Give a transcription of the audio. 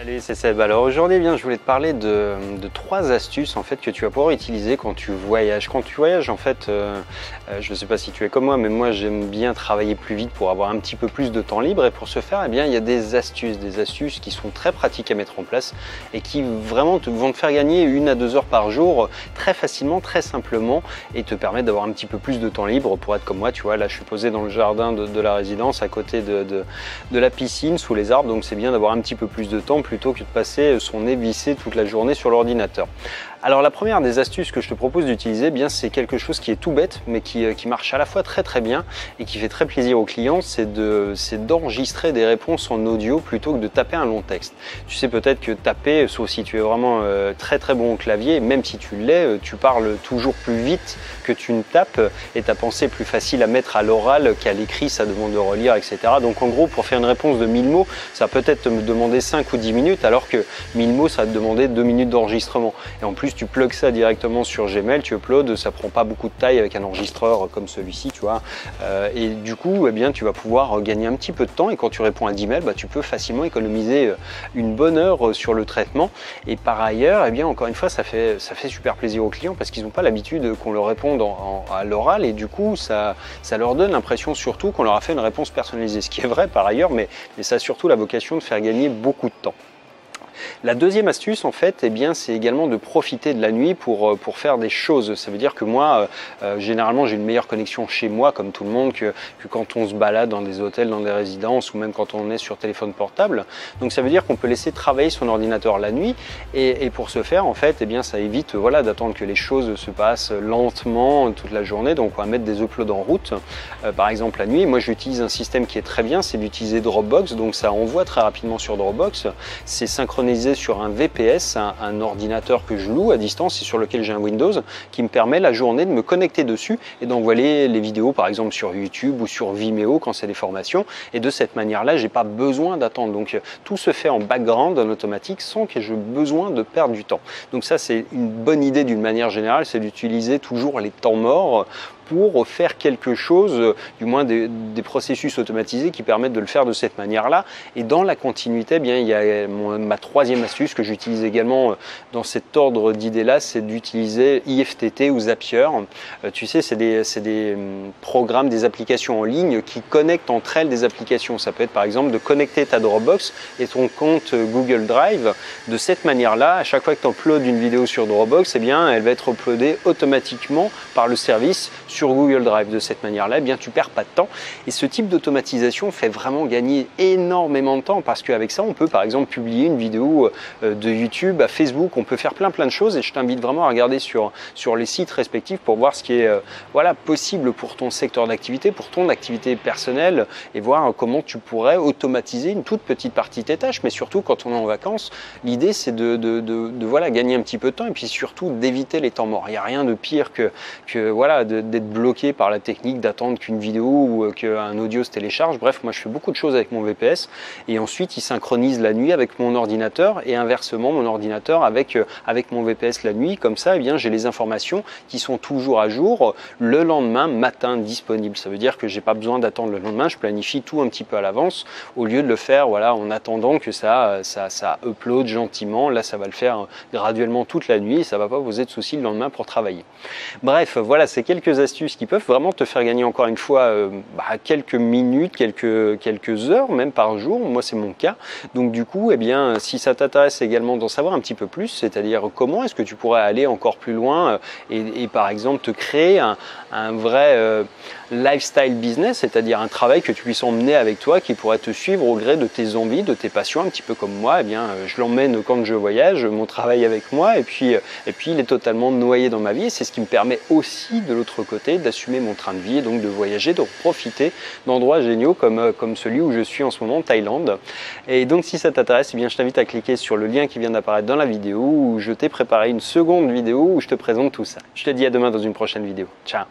Salut, c'est Seb. Alors aujourd'hui, je voulais te parler de 3 astuces en fait que tu vas pouvoir utiliser quand tu voyages. Quand tu voyages, en fait, je ne sais pas si tu es comme moi, mais moi j'aime bien travailler plus vite pour avoir un petit peu plus de temps libre. Et pour ce faire, eh bien, il y a des astuces qui sont très pratiques à mettre en place et qui vraiment vont te faire gagner 1 à 2 heures par jour très facilement, très simplement, et te permettre d'avoir un petit peu plus de temps libre pour être comme moi. Tu vois, là, je suis posé dans le jardin de la résidence, à côté de la piscine, sous les arbres, donc c'est bien d'avoir un petit peu plus de temps plutôt que de passer son nez vissé toute la journée sur l'ordinateur. Alors la première des astuces que je te propose d'utiliser, eh bien c'est quelque chose qui est tout bête mais qui marche à la fois très bien et qui fait très plaisir aux clients, c'est d'enregistrer des réponses en audio plutôt que de taper un long texte. Tu sais peut-être que taper, sauf si tu es vraiment très bon au clavier, même si tu l'es, tu parles toujours plus vite que tu ne tapes et ta pensée est plus facile à mettre à l'oral qu'à l'écrit, ça demande de relire, etc. Donc en gros, pour faire une réponse de 1000 mots, ça va peut-être me demander 5 ou 10 minutes, alors que 1000 mots, ça va te demander 2 minutes d'enregistrement. Et en plus, tu plugues ça directement sur Gmail, tu uploads, ça prend pas beaucoup de taille avec un enregistreur comme celui-ci, tu vois. Et du coup, eh bien, tu vas pouvoir gagner un petit peu de temps, et quand tu réponds à 10 mails, tu peux facilement économiser une bonne heure sur le traitement. Et par ailleurs, eh bien, encore une fois, ça fait super plaisir aux clients parce qu'ils n'ont pas l'habitude qu'on leur réponde à l'oral, et du coup, ça leur donne l'impression surtout qu'on leur a fait une réponse personnalisée, ce qui est vrai par ailleurs, mais ça a surtout la vocation de faire gagner beaucoup de temps. La deuxième astuce, en fait, eh bien, c'est également de profiter de la nuit pour faire des choses. Ça veut dire que moi, généralement, j'ai une meilleure connexion chez moi, comme tout le monde, que quand on se balade dans des hôtels, dans des résidences, ou même quand on est sur téléphone portable. Donc ça veut dire qu'on peut laisser travailler son ordinateur la nuit, et pour ce faire, en fait, eh bien, ça évite d'attendre que les choses se passent lentement toute la journée. Donc on va mettre des uploads en route, par exemple la nuit. Moi, j'utilise un système qui est très bien, c'est d'utiliser Dropbox. Donc ça envoie très rapidement sur Dropbox. C'est synchronisé sur un VPS, un ordinateur que je loue à distance et sur lequel j'ai un Windows, qui me permet la journée de me connecter dessus et d'envoyer les vidéos par exemple sur YouTube ou sur Vimeo quand c'est des formations, et de cette manière-là, j'ai pas besoin d'attendre. Donc tout se fait en background, en automatique, sans que j'ai besoin de perdre du temps. Donc ça, c'est une bonne idée d'une manière générale, c'est d'utiliser toujours les temps morts pour faire quelque chose, du moins des processus automatisés qui permettent de le faire de cette manière-là. Et dans la continuité, eh bien, il y a ma troisième astuce que j'utilise également dans cet ordre d'idées-là, c'est d'utiliser IFTT ou Zapier. Tu sais, c'est des programmes, des applications en ligne qui connectent entre elles des applications. Ça peut être par exemple de connecter ta Dropbox et ton compte Google Drive. De cette manière-là, à chaque fois que tu uploads une vidéo sur Dropbox, eh bien, elle va être uploadée automatiquement par le service sur Google Drive. De cette manière-là, eh bien, tu perds pas de temps. Et ce type d'automatisation fait vraiment gagner énormément de temps, parce qu'avec ça, on peut par exemple publier une vidéo de YouTube à Facebook, on peut faire plein de choses, et je t'invite vraiment à regarder sur les sites respectifs pour voir ce qui est possible pour ton secteur d'activité, pour ton activité personnelle, et voir comment tu pourrais automatiser une toute petite partie de tes tâches. Mais surtout, quand on est en vacances, l'idée c'est de gagner un petit peu de temps, et puis surtout d'éviter les temps morts. Il n'y a rien de pire que d'être bloqué par la technique d'attendre qu'une vidéo ou qu'un audio se télécharge. Bref, moi je fais beaucoup de choses avec mon VPS, et ensuite il synchronise la nuit avec mon ordinateur, et inversement mon ordinateur avec mon VPS la nuit. Comme ça, eh bien, j'ai les informations qui sont toujours à jour le lendemain matin disponibles. Ça veut dire que j'ai pas besoin d'attendre le lendemain, je planifie tout un petit peu à l'avance au lieu de le faire en attendant que ça upload gentiment. Là, ça va le faire graduellement toute la nuit, et ça va pas poser de soucis le lendemain pour travailler. Bref, voilà, c'est quelques astuces qui peuvent vraiment te faire gagner encore une fois quelques minutes, quelques heures même par jour. Moi, c'est mon cas. Donc du coup, eh bien, si ça t'intéresse également d'en savoir un petit peu plus, c'est-à-dire comment est-ce que tu pourrais aller encore plus loin et par exemple te créer un vrai lifestyle business, c'est-à-dire un travail que tu puisses emmener avec toi, qui pourrait te suivre au gré de tes envies, de tes passions, un petit peu comme moi. Eh bien, je l'emmène quand je voyage, mon travail avec moi, et puis il est totalement noyé dans ma vie, et c'est ce qui me permet aussi de l'autre côté d'assumer mon train de vie, et donc de voyager, de profiter d'endroits géniaux comme celui où je suis en ce moment, Thaïlande. Et donc si ça t'intéresse, eh bien, je t'invite à cliquer sur le lien qui vient d'apparaître dans la vidéo, où je t'ai préparé une seconde vidéo où je te présente tout ça. Je te dis à demain dans une prochaine vidéo. Ciao!